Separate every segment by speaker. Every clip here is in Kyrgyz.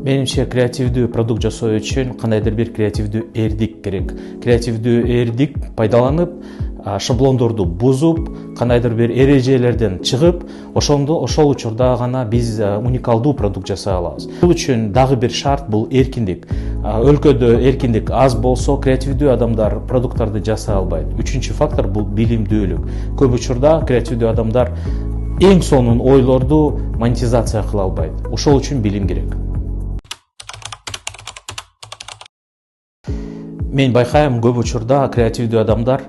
Speaker 1: Менимче креативдүү продукт жасоо үчүн кандайдыр бир креативдүү эрдик керек. Креативдүү эрдик пайдаланып, шаблондорду бузуп, кандайдыр бир эрежелерден чыгып, ошол учурда гана биз уникалдуу продукт жасай алабыз. Бул үчүн дагы бир шарт бул эркиндик. Өлкөдө эркиндик аз болсо, креативдүү адамдар продукттарды жасай албайт. Үчүнчү фактор бул билимдүүлүк. Көп учурда креативдүү адамдар эң сонун ойлорду монетизация кыла албайт. Ошол үчүн билим керек. Мен байкайм, көп учурда креативдүү адамдар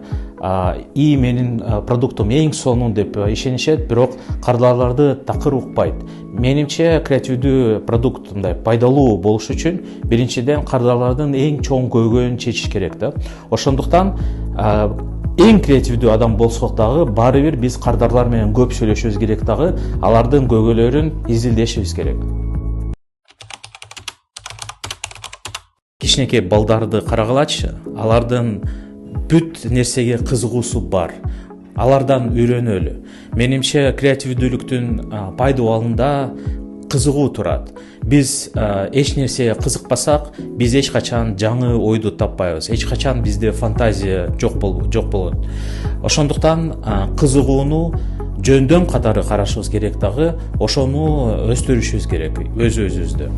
Speaker 1: менин продуктум эң сонун деп ишенишет, бирок кардарларды такыр укпайт. Менимче креативдүү продукт мындай пайдалуу болуш үчүн биринчиден кардарлардын эң чоң көйгөйүн чечиш керек да. Ошондуктан эң креативдүү адам болсок дагы баары бир биз кардарлар менен көп сүйлөшүбүз керек дагы, алардын көйгөйлөрүн изилдешибиз керек. Кичинекей балдарды карагалачы, алардын бүт нерсеге кызыгуусу бар. Алардан үйрөнөлү. Менимче креативдүүлүктүн пайдаланууда кызыгуу турат. Биз эч нерсеге кызыкпасак, биз эч качан жаңы ойду таппайбыз. Эч качан бизде фантазия жок болот. Ошондуктан кызыгууну жөндөм катары карашыбыз керек дагы, ошону өстүрүшүбүз керек өз-өзүбүздө.